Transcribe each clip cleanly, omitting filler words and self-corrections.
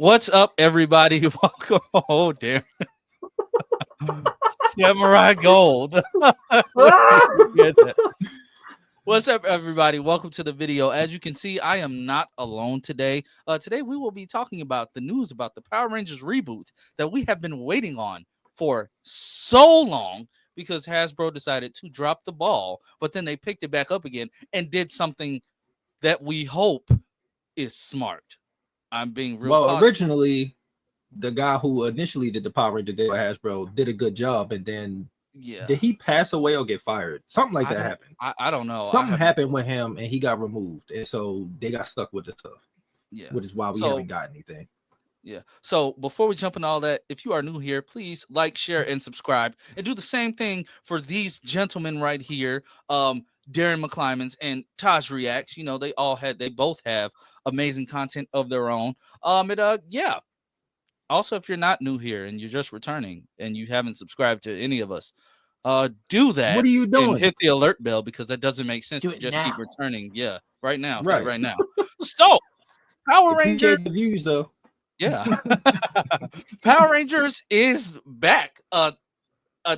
What's up, everybody? Welcome. Oh, damn. Samurai Gold. Get that. What's up, everybody? Welcome to the video. As you can see, I am not alone today. Today, we will be talking about the news about the Power Rangers reboot that we have been waiting on for so long because Hasbro decided to drop the ball, but then they picked it back up again and did something that we hope is smart. I'm being real Well, cautious. originally, the guy who initially did the Power Ranger deal with Hasbro did a good job, and then Yeah. did he pass away or get fired? Something like that happened. I don't know. Something happened with him, and he got removed, and so they got stuck with the stuff. Yeah. Which is why we haven't got anything. Yeah. So before we jump into all that, if you are new here, please like, share, and subscribe, and do the same thing for these gentlemen right here, Darren McClymans and Taj Reacts. You know, they both have amazing content of their own. Yeah. Also, if you're not new here and you're just returning and you haven't subscribed to any of us, do that. What are you doing? And hit the alert bell because that doesn't make sense Do to it just now. keep returning. Yeah, right now. Right. Right now. So, Power Rangers. The views though. Yeah. Power Rangers is back. A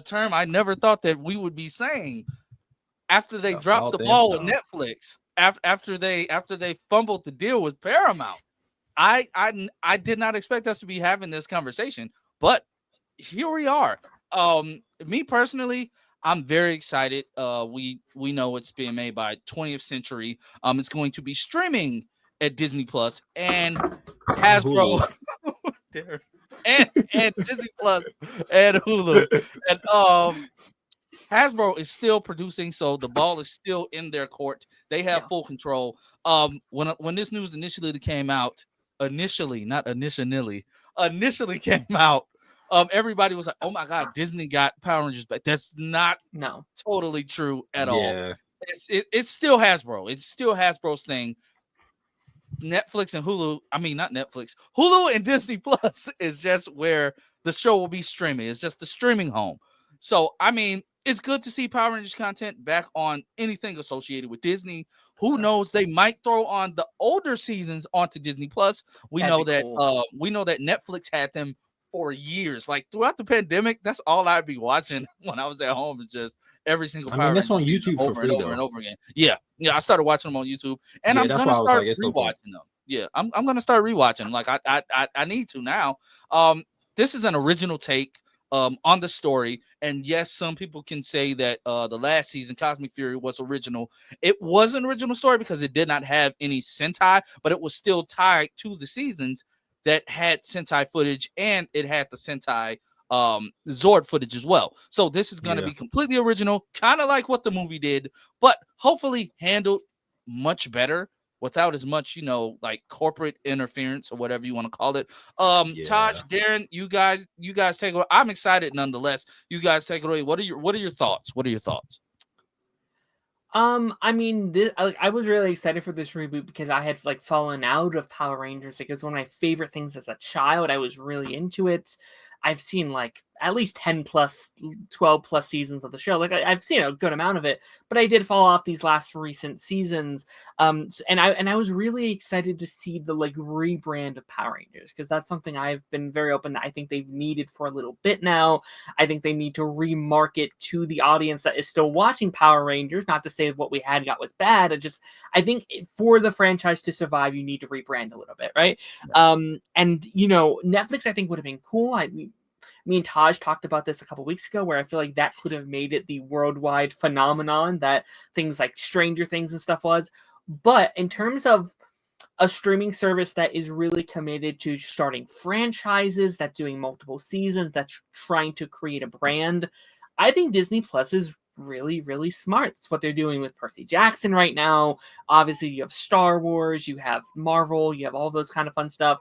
term I never thought that we would be saying after they dropped the ball with Netflix. After they fumbled the deal with Paramount. I did not expect us to be having this conversation, but here we are. Me personally, I'm very excited. We know it's being made by 20th Century. It's going to be streaming at Disney Plus and Hasbro and Disney Plus and Hulu. And Hasbro is still producing, so the ball is still in their court. They have full control. When this news initially came out, initially came out, everybody was like, "Oh my God, Disney got Power Rangers back." That's not totally true at all. It's still Hasbro. It's still Hasbro's thing. Netflix and Hulu, not Netflix, Hulu and Disney Plus is just where the show will be streaming. It's just the streaming home. So, it's good to see Power Rangers content back on anything associated with Disney. Who knows? They might throw on the older seasons onto Disney Plus. We know that Netflix had them for years. Like throughout the pandemic, that's all I'd be watching when I was at home. Is just every single Power that's Rangers on YouTube over for free, and over and over again. Yeah. I started watching them on YouTube, and I'm gonna start rewatching them. Yeah, I'm gonna start rewatching. Like I need to now. This is an original take on the story, and yes, some people can say that the last season, Cosmic Fury, was original. It was an original story because it did not have any Sentai, but it was still tied to the seasons that had Sentai footage, and it had the Sentai Zord footage as well. So this is going to be completely original, kind of like what the movie did, but hopefully handled much better without as much, like corporate interference or whatever you want to call it. Taj, Darren, you guys take it away. I'm excited nonetheless. You guys take it away. What are your thoughts? I was really excited for this reboot because I had fallen out of Power Rangers. It was one of my favorite things as a child. I was really into it. I've seen at least 10 plus, 12 plus seasons of the show. I've seen a good amount of it, but I did fall off these last recent seasons. And I was really excited to see the rebrand of Power Rangers because that's something I've been very open that I think they've needed for a little bit now. I think they need to remarket to the audience that is still watching Power Rangers. Not to say what we had got was bad. I think for the franchise to survive, you need to rebrand a little bit, right? Yeah. And Netflix I think would have been cool. Me and Taj talked about this a couple weeks ago where I feel like that could have made it the worldwide phenomenon that things like Stranger Things and stuff was. But in terms of a streaming service that is really committed to starting franchises, that's doing multiple seasons, that's trying to create a brand, I think Disney Plus is really, really smart. It's what they're doing with Percy Jackson right now. Obviously, you have Star Wars, you have Marvel, you have all those kind of fun stuff.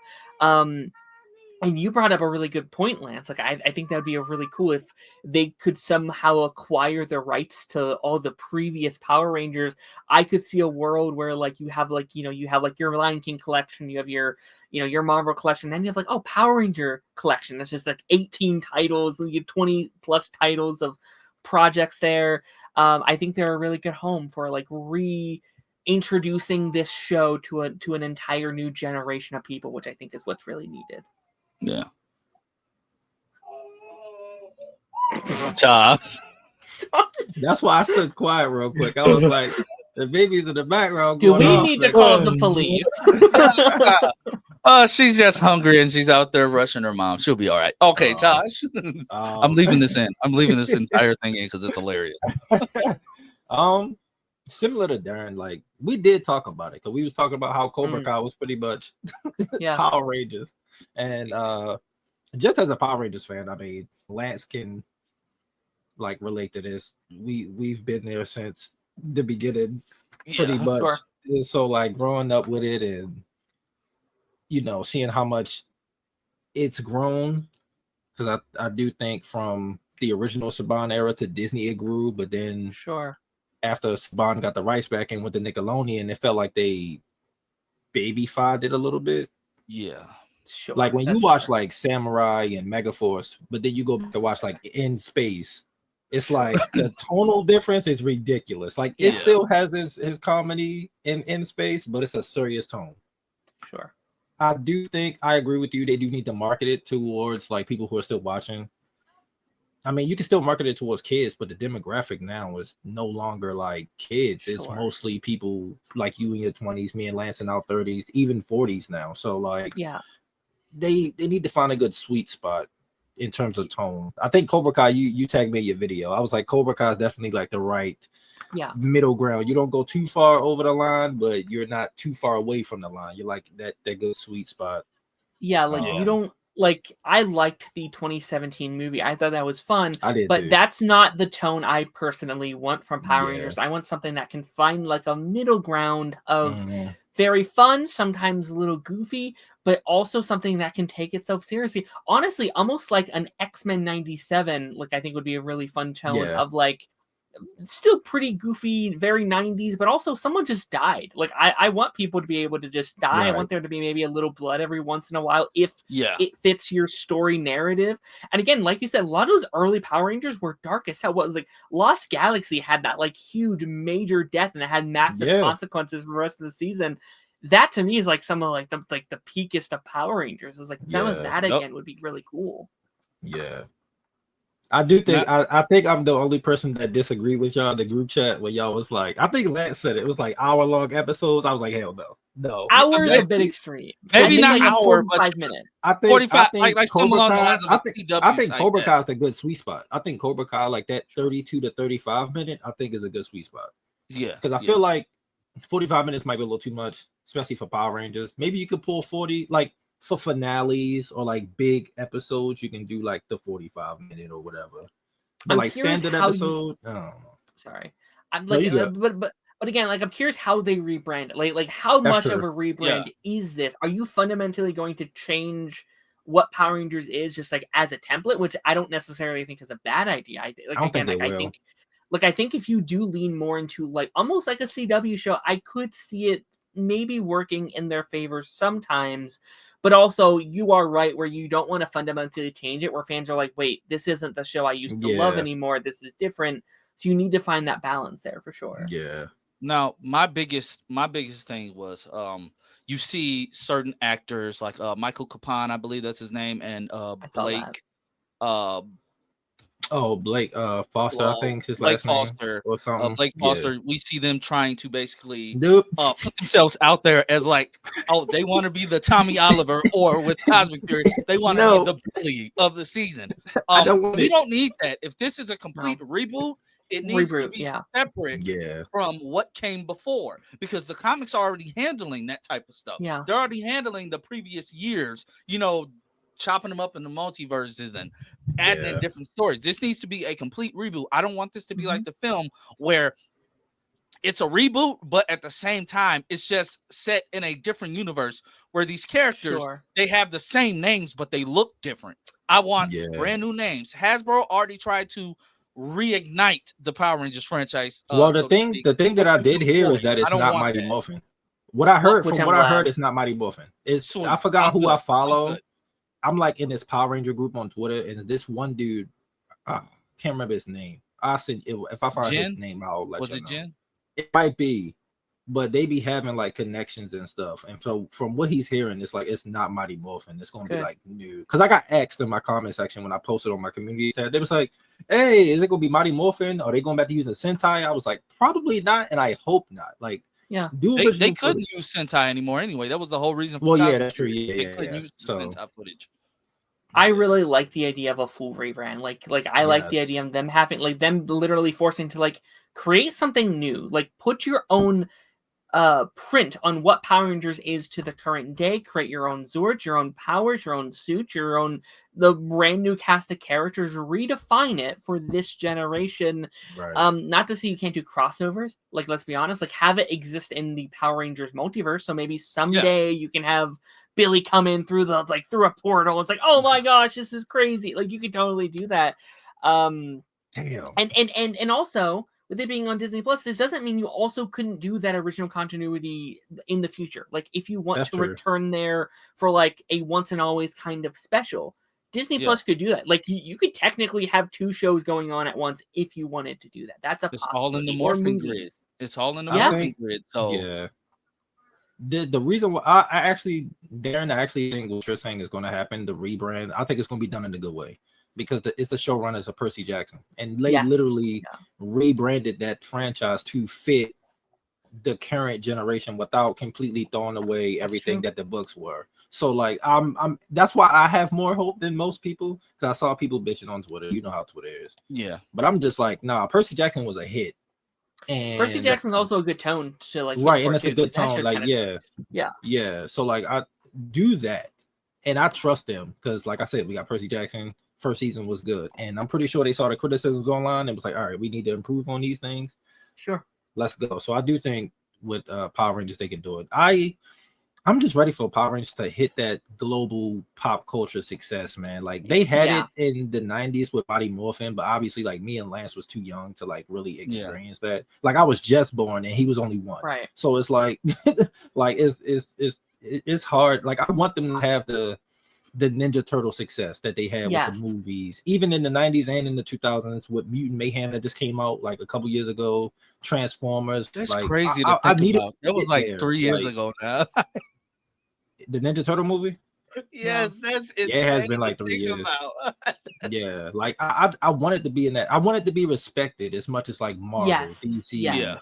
And you brought up a really good point, Lance. I think that would be a really cool if they could somehow acquire the rights to all the previous Power Rangers. I could see a world where you have your Lion King collection, you have your Marvel collection, then you have Power Ranger collection. That's just 18 titles, and you have 20 plus titles of projects there. I think they're a really good home for introducing this show to an entire new generation of people, which I think is what's really needed. Yeah. Josh. That's why I stood quiet real quick. I was like, the baby's in the background. Do we need to call the police? She's just hungry and she's out there rushing her mom. She'll be all right. Okay, Tosh. I'm leaving this in. I'm leaving this entire thing in because it's hilarious. Similar to Darren, like we did talk about it because we was talking about how Cobra Kai was pretty much Power Rangers, and just as a Power Rangers fan, I mean, Lance can like relate to this. We've been there since the beginning, pretty much. Sure. And so like growing up with it, and seeing how much it's grown, because I do think from the original Saban era to Disney it grew, but then after Saban got the rights back and went to Nickelodeon, it felt like they baby-fied it a little bit. Yeah. Sure. Like when you watch like Samurai and Megaforce, but then you go back to watch like In Space, it's like the tonal difference is ridiculous. Like it still has his comedy in Space, but it's a serious tone. Sure. I do think I agree with you. They do need to market it towards like people who are still watching. I mean, you can still market it towards kids, but the demographic now is no longer like kids. It's mostly people like you in your 20s, me and Lance in our 30s, even 40s now. So like, they need to find a good sweet spot in terms of tone. I think Cobra Kai, you tagged me in your video. I was like, Cobra Kai is definitely like the right middle ground. You don't go too far over the line, but you're not too far away from the line. You're like that good sweet spot. Yeah, like you don't. Like, I liked the 2017 movie. I thought that was fun. I did, but too. That's not the tone I personally want from Power Rangers. I want something that can find like a middle ground of very fun, sometimes a little goofy, but also something that can take itself seriously. Honestly, almost like an X-Men 97, like I think would be a really fun tone of like still pretty goofy, very 90s, but also someone just died. Like I want people to be able to just die. I want there to be maybe a little blood every once in a while if it fits your story narrative. And again, like you said, a lot of those early Power Rangers were dark as hell. What was like Lost Galaxy had that like huge major death and it had massive consequences for the rest of the season. That to me is like some of like the peakest of Power Rangers. It's like some of that again would be really cool. Yeah. I do think I think I'm the only person that disagreed with y'all in the group chat where y'all was like, I think Lance said it was like hour-long episodes. I was like, hell no. Hours a bit extreme. Maybe not like hour, but 5 minutes. I think 45. I think like Cobra Kai, I think Cobra Kai is a good sweet spot. I think Cobra Kai like that 32 to 35 minute. I think is a good sweet spot. Yeah, because I feel like 45 minutes might be a little too much, especially for Power Rangers. Maybe you could pull 40 like. For finales or like big episodes, you can do like the 45-minute or whatever. But like standard episode, I don't know. Sorry, I'm like, but again, like I'm curious how they rebrand it. Like how much of a rebrand is this? Are you fundamentally going to change what Power Rangers is just like as a template, which I don't necessarily think is a bad idea. I think if you do lean more into like almost like a CW show, I could see it maybe working in their favor sometimes. But also, you are right where you don't want to fundamentally change it, where fans are like, wait, this isn't the show I used to love anymore. This is different. So you need to find that balance there for sure. Yeah. Now, my biggest thing was you see certain actors like Michael Capon, I believe that's his name, and Blake. Blake Foster, I think his last name or something. Blake Foster. We see them trying to basically put themselves out there as like, they want to be the Tommy Oliver, or with Cosmic Fury, they want to be the bully of the season. We don't need that. If this is a complete reboot, it needs to be separate from what came before, because the comics are already handling that type of stuff. Yeah, they're already handling the previous years. Chopping them up in the multiverses and adding in different stories. This needs to be a complete reboot. I don't want this to be like the film where it's a reboot, but at the same time, it's just set in a different universe where these characters, they have the same names, but they look different. I want brand new names. Hasbro already tried to reignite the Power Rangers franchise. The thing that I did hear is that it's not Mighty Morphin. What I heard it's not Mighty Morphin. I forgot who I follow. I'm like in this Power Ranger group on Twitter, and this one dude, can't remember his name. I said if I find his name, I'll let you know. Was it Jen? It might be, but they be having like connections and stuff. And so from what he's hearing, it's like it's not Mighty Morphin. It's gonna be like new. Because I got asked in my comment section when I posted on my community tab, they was like, "Hey, is it gonna be Mighty Morphin? Are they going back to using Sentai?" I was like, probably not, and I hope not. Like, they couldn't use Sentai anymore anyway. That was the whole reason. Well, yeah, that's true. Yeah, they couldn't use Sentai footage. I really like the idea of a full rebrand. Like I like the idea of them having like them literally forcing to like create something new. Like put your own print on what Power Rangers is to the current day. Create your own Zords, your own powers, your own suits, the brand new cast of characters. Redefine it for this generation. Right. Not to say you can't do crossovers. Like let's be honest. Like have it exist in the Power Rangers multiverse. So maybe someday you can have Billy come in through a portal. It's like, oh my gosh, this is crazy. Like you could totally do that. Damn. And also with it being on Disney Plus, this doesn't mean you also couldn't do that original continuity in the future. Like if you want to return there for like a once and always kind of special, Disney Plus could do that. Like you could technically have 2 shows going on at once if you wanted to do that. That's it's all in the morphing grid. It's all in the morphing grid. So yeah. The reason why I actually think what you're saying is going to happen, the rebrand, I think it's going to be done in a good way because it's the showrunners of Percy Jackson, and they literally rebranded that franchise to fit the current generation without completely throwing away everything that the books were. So like I'm that's why I have more hope than most people, because I saw people bitching on Twitter. You know how Twitter is. Yeah. But I'm just like, nah, Percy Jackson was a hit. And Percy Jackson's also a good tone to like, right, and it's a good tone, like so like I do that and I trust them because like I said, we got Percy Jackson, first season was good, and I'm pretty sure they saw the criticisms online and was like, all right, we need to improve on these things, let's go. So I do think with Power Rangers they can do it. I'm just ready for Power Rangers to hit that global pop culture success, man. Like they had it in the 90s with Mighty Morphin, but obviously like me and Lance was too young to like really experience that. Like I was just born and he was only 1. Right. So it's like like it's hard. Like I want them to have the Ninja Turtle success that they had with the movies, even in the 90s and in the 2000s with Mutant Mayhem that just came out like a couple years ago, Transformers. That's like, crazy to think about. It was like 3 years ago now. The Ninja Turtle movie? Yes, that's insane. Yeah, it has been like 3 years. Yeah, like I want it to be in that. I want it to be respected as much as like Marvel, DC,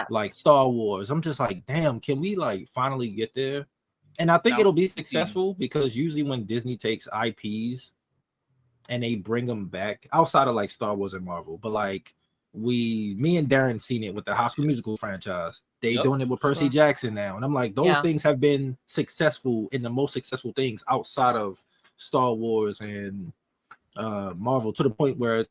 like Star Wars. I'm just like, damn, can we like finally get there? And I think it'll be successful because usually when Disney takes IPs and they bring them back outside of like Star Wars and Marvel, but like me and Darren seen it with the High School Musical franchise. They doing it with Percy Jackson now, and I'm like, those things have been successful in the most successful things outside of Star Wars and Marvel, to the point where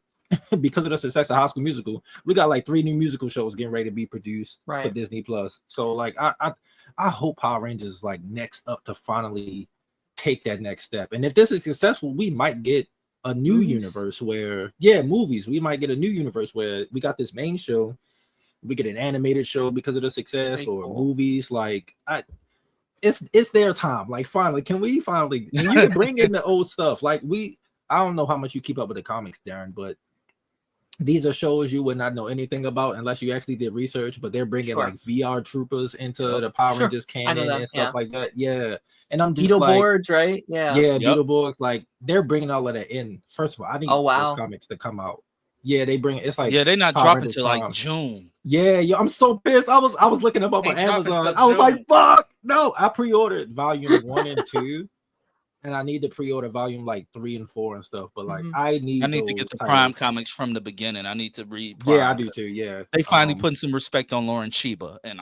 because of the success of High School Musical, we got like 3 new musical shows getting ready to be produced for Disney Plus. So like I hope Power Rangers is like next up to finally take that next step. And if this is successful, we might get a new universe where movies. We might get a new universe where we got this main show, we get an animated show because of the success, or movies. Like it's their time. Like finally, can we finally you can bring in the old stuff? Like I don't know how much you keep up with the comics, Darren, but these are shows you would not know anything about unless you actually did research, but they're bringing like VR troopers into the Power Rangers canon and stuff like that. Yeah. And I'm just Beetleborgs, right? Yeah. Beetleborgs. Like they're bringing all of that in. First of all, I need those comics to come out. Yeah, they bring it's like they're not dropping till like June. Yeah, I'm so pissed. I was looking them up on Amazon. I was like, fuck no. I pre-ordered volume 1 and 2. And I need to pre-order volume like 3 and 4 and stuff, but like I need to get the Prime comics from the beginning. I need to read Prime. Yeah, I do too. Yeah, they finally putting some respect on Lauren Sheba, and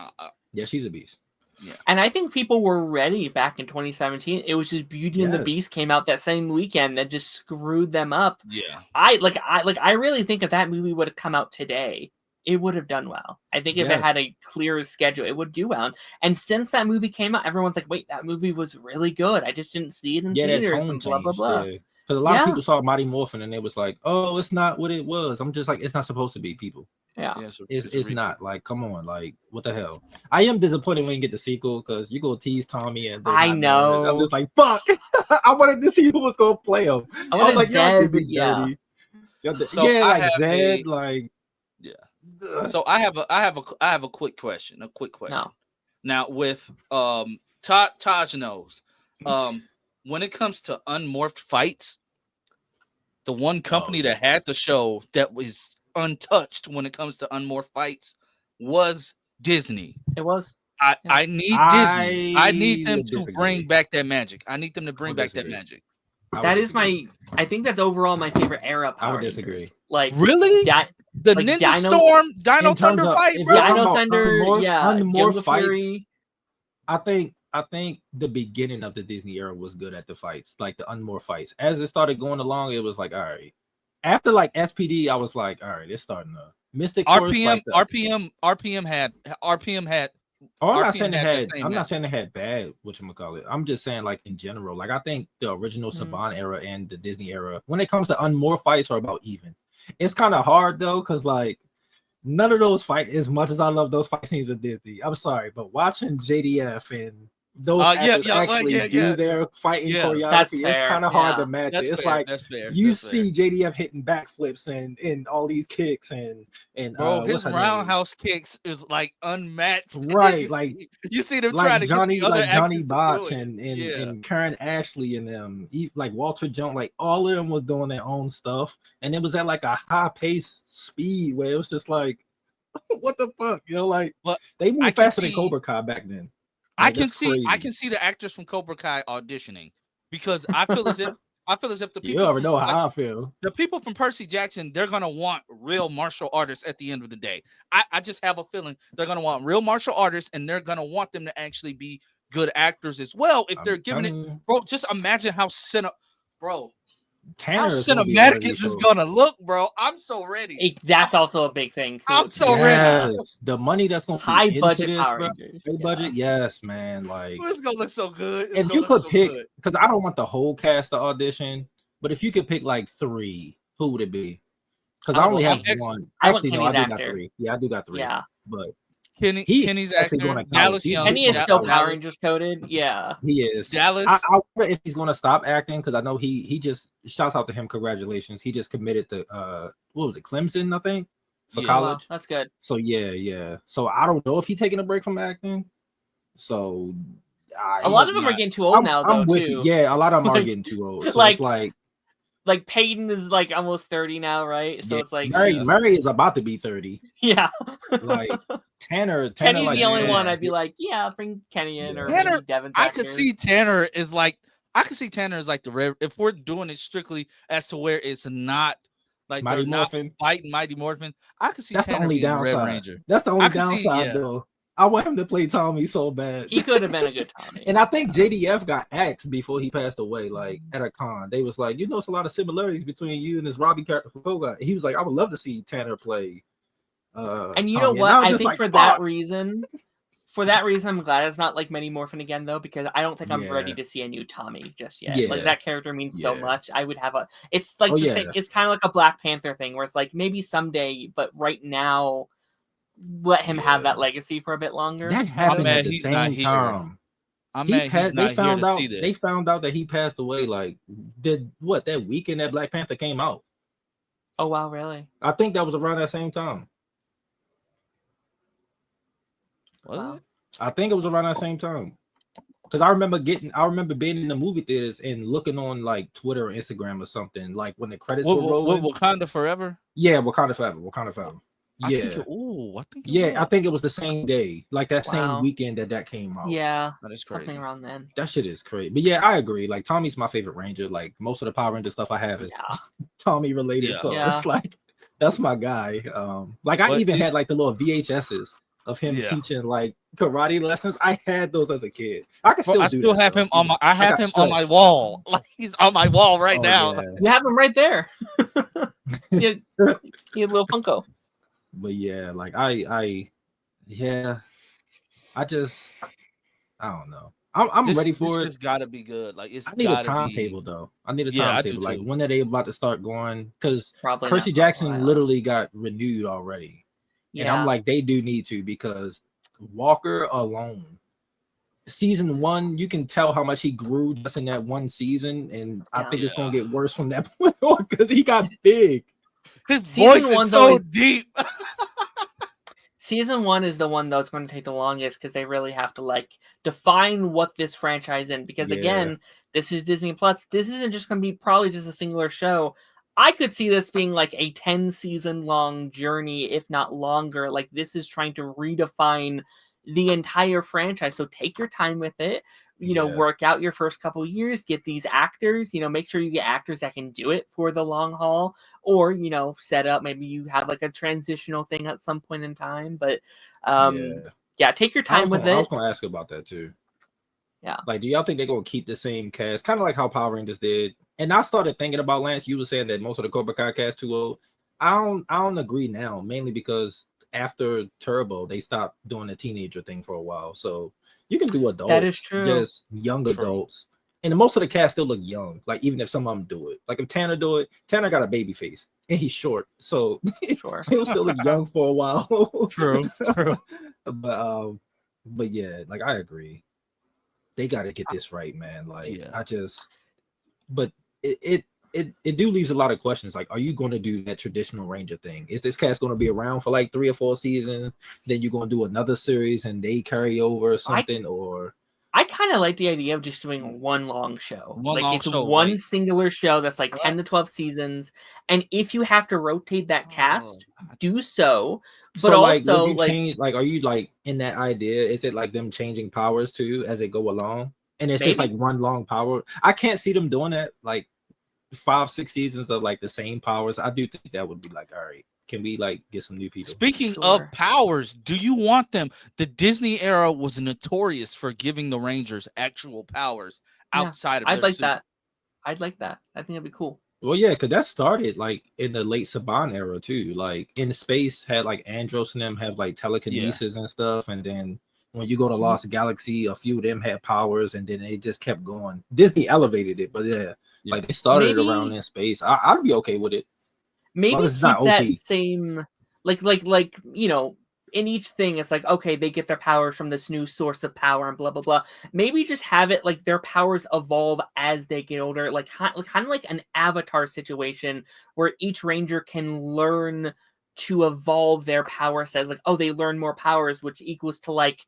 she's a beast. Yeah, and I think people were ready back in 2017. It was just Beauty and the Beast came out that same weekend that just screwed them up. Yeah, I really think if that movie would have come out today, it would have done well. I think if it had a clear schedule, it would do well. And since that movie came out, everyone's like, wait, that movie was really good. I just didn't see it in theaters and blah, blah, blah. Because a lot of people saw Mighty Morphin and they was like, oh, it's not what it was. I'm just like, it's not supposed to be, people. Yeah. It's not. Like, come on. Like, what the hell? I am disappointed when you get the sequel because you go tease Tommy and I know. I'm just like, fuck. I wanted to see who was going to play him. I was like, Zed, Zed, like So I have a quick question. No. Now with Taj knows. When it comes to unmorphed fights, the one company that had the show that was untouched when it comes to unmorphed fights was Disney. It was. I need Disney. I need them to bring back that magic. I need them to bring back that magic. That is I think that's overall my favorite era. I would disagree. Like really, the like Ninja Storm, Dino Thunder fight, bro. Dino Thunder, unmorphed fights. I think the beginning of the Disney era was good at the fights, like the unmorphed fights. As it started going along, it was like, all right. After like SPD, I was like, all right, it's starting to Mystic Force. RPM had. Oh, I'm not saying it had bad whatchamacallit. I'm just saying, like, in general, like I think the original Saban era and the Disney era, when it comes to unmorphed fights, are about even. It's kind of hard though, because like none of those fights, as much as I love those fight scenes of Disney, I'm sorry, but watching JDF and those actors actually do their fighting choreography, it's kind of hard to match it. It's like you see JDF hitting backflips and all these kicks and bro, his roundhouse kicks is like unmatched, right? Like you see them like trying to Johnny, get the like Johnny Botch and Karen Ashley and them, like Walter Jones, like all of them was doing their own stuff, and it was at like a high paced speed where it was just like, what the fuck, you know? Like they moved faster than Cobra Kai back then. I can see the actors from Cobra Kai auditioning because I feel as if the people you already know how I feel. The people from Percy Jackson, they're gonna want real martial artists at the end of the day. I just have a feeling they're gonna want real martial artists, and they're gonna want them to actually be good actors as well. If they're giving it, bro, just imagine how cinematic is this gonna look, bro? I'm so ready. That's also a big thing. I'm so ready. The money that's gonna high be budget into this, Power bro. Rangers. High budget, yes, man. Like it's gonna look so good. If you could pick, because I don't want the whole cast to audition, but if you could pick like 3, who would it be? Because I only have one. Actually, no, I do got 3. Yeah, I do got 3. Yeah, but Kenny's actor. Dallas Young. Kenny is still Power Rangers coded. Yeah, he is. Dallas. I wonder if he's going to stop acting, because I know he just, shouts out to him. Congratulations. He just committed to what was it, Clemson, I think, for college. Wow, that's good. So yeah. So I don't know if he's taking a break from acting. So a lot of them are getting too old now, though. Too. Yeah, a lot of them are getting too old. So it's like Peyton is like almost 30 now, right? So it's like Murray is about to be 30. Yeah. Like Tanner Kenny's like, the only one I'd be like, yeah, bring Kenny in or Tanner. Devin. I could see Tanner is like the Rev. If we're doing it strictly as to where it's not like Mighty they're Morphin. not fighting Mighty Morphin, I could see that's Tanner the only being downside. Red Ranger. That's the only downside, though. I want him to play Tommy so bad. He could have been a good Tommy. And I think JDF got asked before he passed away, like at a con. They was like, it's a lot of similarities between you and this Robbie character from Koga. He was like, I would love to see Tanner play. And you know what? I think like, for that reason, I'm glad it's not like Mighty Morphin again, though, because I don't think I'm ready to see a new Tommy just yet. Yeah. Like that character means so much. I would have it's like the same, it's kind of like a Black Panther thing where it's like maybe someday, but right now, let him have that legacy for a bit longer. That happened at the same time. They found out that he passed away like that weekend that Black Panther came out. Oh wow, really? I think that was around that same time. Was it? I think it was around that same time. Because I remember being in the movie theaters and looking on like Twitter or Instagram or something, like when the credits were rolling. Wakanda Forever? Yeah, Wakanda Forever. I think it was the same day, like that same weekend that came out. Yeah, that is crazy. Something around then. That shit is crazy. But yeah, I agree. Like Tommy's my favorite Ranger. Like most of the Power Ranger stuff I have is Tommy related. So it's like that's my guy. I even had like the little VHSs of him teaching like karate lessons. I had those as a kid. I still have him on my. I have him on my wall. Like he's on my wall right now. Yeah. You have him right there. he had a little Funko. But yeah, like I don't know. I'm ready for it. It's gotta be good. Like I need a timetable though. I need a timetable. Like when are they about to start going? Because Percy Jackson literally got renewed already. Yeah. And I'm like, they do need to, because Walker alone, season 1, you can tell how much he grew just in that one season, and I think it's gonna get worse from that point on because he got big. His voice is so deep. Season 1 is the one that's going to take the longest because they really have to like define what this franchise is. Because again, this is Disney Plus. This isn't just going to be probably just a singular show. I could see this being like a 10-season long journey, if not longer. Like this is trying to redefine the entire franchise. So take your time with it. You know, work out your first couple years, get these actors, you know, make sure you get actors that can do it for the long haul, or, you know, set up, maybe you have like a transitional thing at some point in time. But take your time with it. I was going to ask about that too. Yeah. Like, do y'all think they're going to keep the same cast? Kind of like how Power Rangers did. And I started thinking about, Lance, you were saying that most of the Cobra Kai cast too old. I don't agree now, mainly because after Turbo, they stopped doing the teenager thing for a while. So you can do adults. That is true. Just young adults. And most of the cast still look young. Like, even if some of them do it. Like, if Tanner do it, Tanner got a baby face. And he's short. So he'll still look young for a while. True. But yeah, like, I agree. They got to get this right, man. Like, but it do leaves a lot of questions. Like, are you going to do that traditional Ranger thing? Is this cast going to be around for like 3 or 4 seasons? Then you're going to do another series and they carry over or something? I kind of like the idea of just doing one long show. One singular show that's like 10 to 12 seasons. And if you have to rotate that cast, do so. But so, also, would you change? Like, are you like in that idea? Is it like them changing powers too as they go along? And it's just like one long power. I can't see them doing that. Like 5-6 seasons of like the same powers. I do think that would be like, all right, can we like get some new people? Speaking of powers, do you want them? The Disney era was notorious for giving the Rangers actual powers outside of their suit. I'd like that. I think that'd be cool. Well, yeah, because that started like in the late Saban era too. Like in space, had like Andros and them have like telekinesis and stuff, and then when you go to Lost Galaxy, a few of them had powers, and then it just kept going. Disney elevated it, but like they started around in space. I'd be okay with it. Maybe keep that same, like you know, in each thing, it's like, okay, they get their powers from this new source of power and blah, blah, blah. Maybe just have it like their powers evolve as they get older, like kind of like an Avatar situation where each Ranger can learn to evolve their power sets. Like, oh, they learn more powers, which equals to like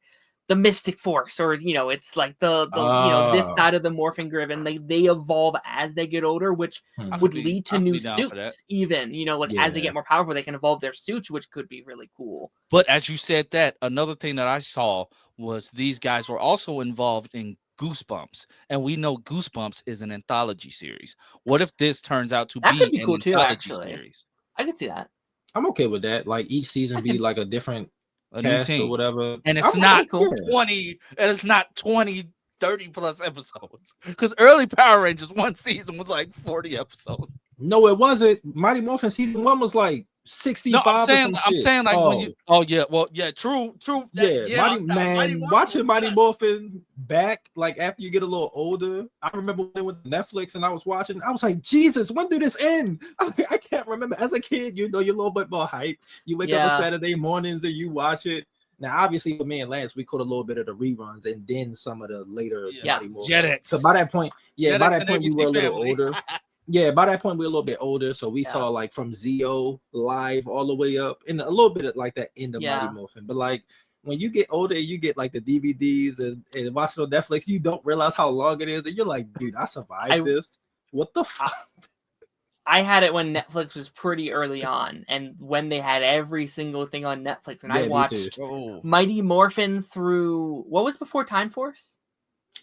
the Mystic Force, or, you know, it's like the you know, this side of the morphing grid, and they evolve as they get older, which would lead to new suits, even, you know, like as they get more powerful, they can evolve their suits, which could be really cool. But as you said that, another thing that I saw was these guys were also involved in Goosebumps, and we know Goosebumps is an anthology series. What if this turns out to be an cool anthology series? I could see that. I'm okay with that. Like each season be like a different cast or whatever, and it's not 20, and it's not 20, 30 plus episodes. Because early Power Rangers one season was like 40 episodes. No, it wasn't. Mighty Morphin season 1 was like 65. No, I'm saying like when you. Oh yeah, well yeah, true. Watching Mighty Morphin back like after you get a little older. I remember when it went to Netflix and I was watching. I was like, Jesus, when did this end? I can't remember. As a kid, you know, you're a little bit more hype. You wake up on Saturday mornings and you watch it. Now, obviously, with me and Lance, we caught a little bit of the reruns and then some of the later Mighty Morphin. Jetix. So by that point, we were a little older. Yeah, by that point, we were a little bit older, so we saw like from Zeo live all the way up, and a little bit of like that end of Mighty Morphin. But like when you get older, you get like the DVDs and watch it on Netflix, you don't realize how long it is, and you're like, dude, I survived this. What the fuck? I had it when Netflix was pretty early on, and when they had every single thing on Netflix, and I watched Mighty Morphin through what was before Time Force?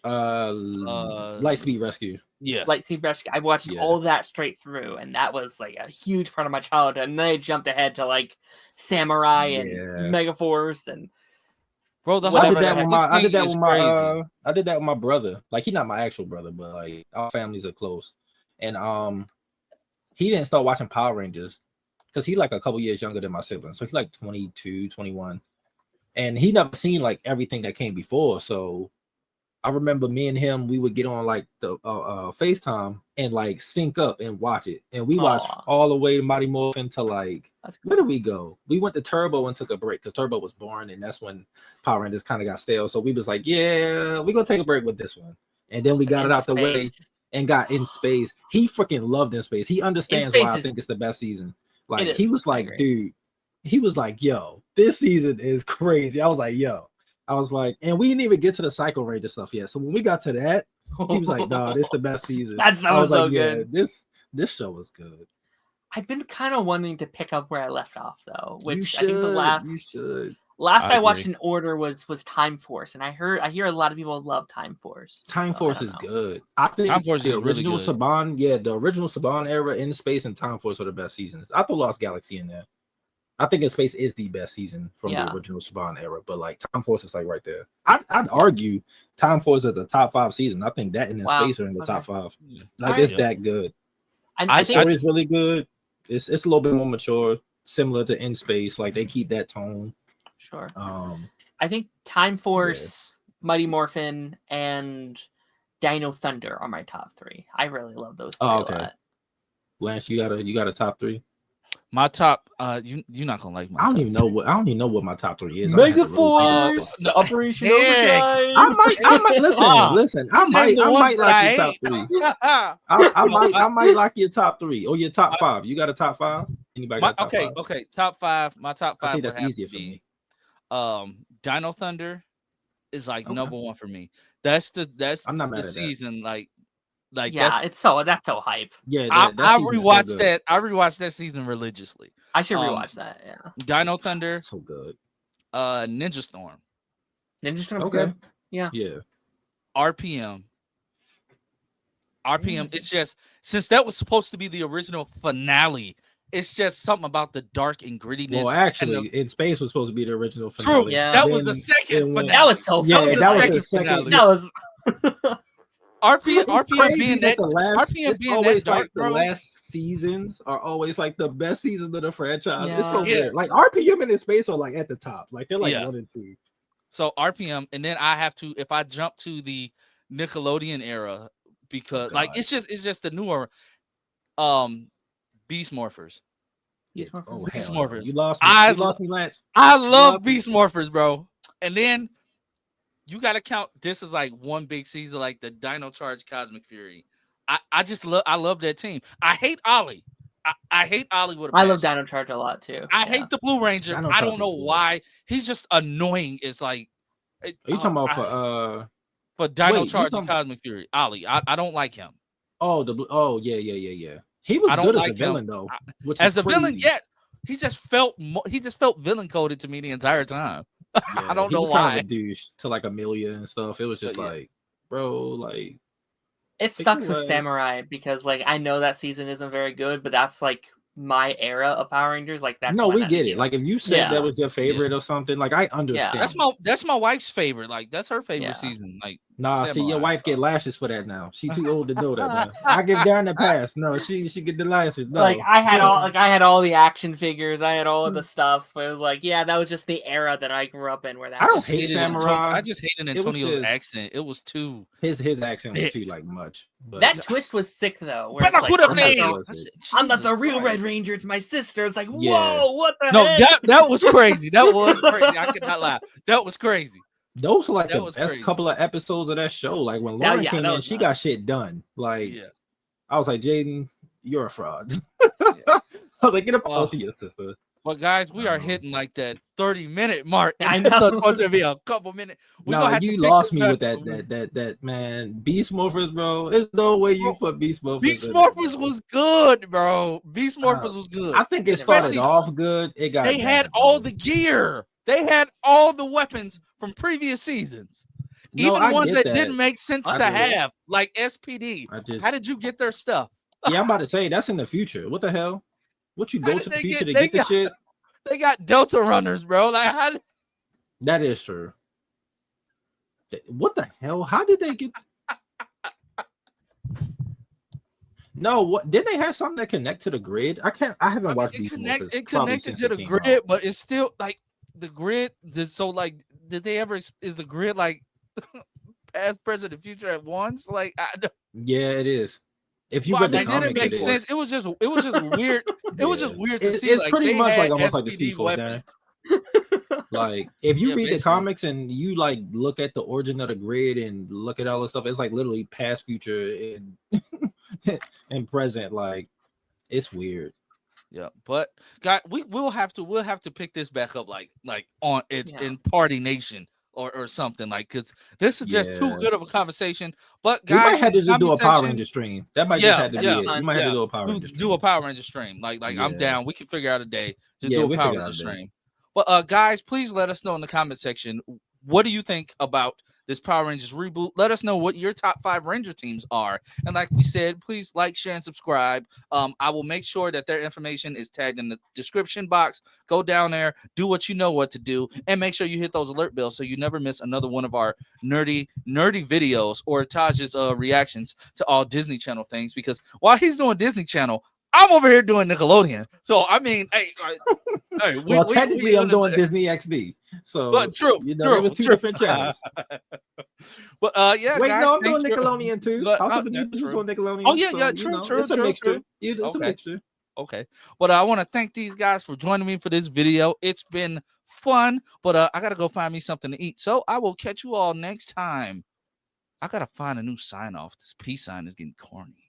Lightspeed Rescue. Lightspeed Rescue. I watched all of that straight through, and that was like a huge part of my childhood. And then I jumped ahead to like Samurai and Megaforce and I did that with my brother. Like, he's not my actual brother, but like our families are close. And he didn't start watching Power Rangers because he's like a couple years younger than my siblings. So he's like 22, 21. And he never seen like everything that came before. So I remember me and him, we would get on like the FaceTime and like sync up and watch it. And we watched all the way to Mighty Morphin to like, where did we go? We went to Turbo and took a break because Turbo was born, and that's when Power Rangers kind of got stale. So we was like, yeah, we're going to take a break with this one. And then we got it out the way and got In Space. He freaking loved In Space. He understands why I think it's the best season. Like, he was like, dude, He was like, "Yo, this season is crazy." I was like, "Yo," and we didn't even get to the Psycho Ranger stuff yet. So when we got to that, he was like, "Nah, this is the best season." That was so good. Yeah, this show was good. I've been kind of wanting to pick up where I left off though, which you should, I think last I watched in order was Time Force, and I hear a lot of people love Time Force. Time Force is good. I think Time Force is really good. Saban, the original Saban era in space and Time Force are the best seasons. I throw Lost Galaxy in there. I think In Space is the best season from the original Saban era, but like Time Force is like right there. I'd argue Time Force is the top 5 season. I think that and In Space are in the top 5. Like it's that good. I think story is really good. It's a little bit more mature, similar to In Space. Like they keep that tone. Sure. I think Time Force, Mighty Morphin, and Dino Thunder are my top 3. I really love those 3 a lot. Lance, you got a top 3? My top, you're not gonna like my. I don't even know what my top 3 is. Mega Force, Operation Overdrive. I might listen. I might like your top 3. I might like your top 3 or your top 5. You got a top 5? Anybody got top 5? Okay, top 5. My top 5. I think that's easier for me. Dino Thunder is like number 1 for me. That's I'm not mad the at season that. Like that's so hype. Yeah, I rewatched that. I rewatched that season religiously. I should rewatch that. Yeah, Dino Thunder, that's so good. Ninja Storm. Ninja Storm. Okay. Good. Yeah. RPM. It's just since that was supposed to be the original finale. It's just something about the dark and grittiness. Well, actually, In Space was supposed to be the original finale. True. Yeah. That was the second finale. That was so. Yeah, that was the second. That was. RPM being that the last, RPM being always that dark, like bro. The last seasons are always like the best seasons of the franchise. Yeah. It's so weird. Like RPM and In Space are like at the top. Like they're like 1 and 2. So RPM, and then I have to if I jump to the Nickelodeon era because it's just the newer Beast Morphers. Beast Morphers. No. You lost me, Lance. I love Beast Morphers, bro. And then you got to count this is like one big season, like the Dino Charge Cosmic Fury. I love that team. I hate Ollie. I hate Ollie with a passion. I love Dino Charge a lot too. I hate the Blue Ranger. I don't know why. He's just annoying. It's like are you talking about for Dino Charge and Cosmic Fury? Ollie. I don't like him. Oh yeah. He was good as a villain though. As a villain, yes. He just felt villain coded to me the entire time. Yeah, I don't know why. Kind of a douche to like Amelia and stuff. It was just like, bro, like it sucks with Samurai because like I know that season isn't very good, but that's like my era of Power Rangers. Like that's no, we get it. Like if you said that was your favorite or something, like I understand. That's my wife's favorite. Like that's her favorite season. Like nah, see your wife get lashes for that now. She too old to know that. Man. I give Darren the pass. No, she get the lashes. No. Like I had all the action figures. I had all of the stuff. It was like that was just the era that I grew up in. Where that I don't hate Samurai. I just hated Antonio's accent. It was too his accent was too like much. But that twist was sick though. Where but I could have made. I'm not the real Red Ranger. It's my sister. It's like whoa, what the heck? That was crazy. That was crazy. I cannot lie. That was crazy. Those are like the best couple of episodes of that show. Like when Lauren came in, she got shit done. Like I was like, Jaden, you're a fraud. I was like, get up off of your sister. But guys, we are hitting like that 30-minute mark. I know. It's supposed to be a couple minutes. You lost me with that man. Beast Morphers, bro. There's no way you put Beast Morphers. Beast Morphers was good, bro. Beast Morphers was good. I think it started off good. They had all the gear. They had all the weapons from previous seasons. Even ones that didn't make sense to have, like SPD. How did you get their stuff? Yeah, I'm about to say that's in the future. What the hell? What you go to the future to get the shit? They got Delta runners, bro. Like that is true. What the hell? How did they get? No, what did they have something that connect to the grid? I haven't watched these. It connected to the grid, but it's still like the grid. So like, did they ever? Is the grid like past, present, and future at once? Like, yeah, it is. If you read the comic, didn't make sense. It was just weird. It was just weird to see. It's like, pretty much like almost like the Speed Force. Like if you read the comics and you like look at the origin of the grid and look at all this stuff, it's like literally past, future, and and present. Like it's weird. Yeah, but God, we'll have to pick this back up like on it in Party Nation or something, like, because this is just too good of a conversation. But guys, we might have to just do a Power Ranger stream. That might just have to be it. We might have to do a Power Ranger stream. Do a Power Ranger stream. Like I'm down. We can figure out a day. Just do a Power Ranger stream. But guys, please let us know in the comment section, what do you think about this Power Rangers reboot? Let us know what your top 5 Ranger teams are. And like we said, please like, share, and subscribe. I will make sure that their information is tagged in the description box. Go down there, do what you know what to do, and make sure you hit those alert bells so you never miss another one of our nerdy videos or Taj's reactions to all Disney Channel things. Because while he's doing Disney Channel, I'm over here doing Nickelodeon. So I mean, hey, technically I'm doing Disney XD. So, but true, there were 2 different channels. But yeah, wait, guys, no, I'm doing Nickelodeon too. House of the News is on Nickelodeon. Oh yeah, true. It's a mixture. It's a mixture. Okay, but I want to thank these guys for joining me for this video. It's been fun, but I gotta go find me something to eat. So I will catch you all next time. I gotta find a new sign off. This peace sign is getting corny.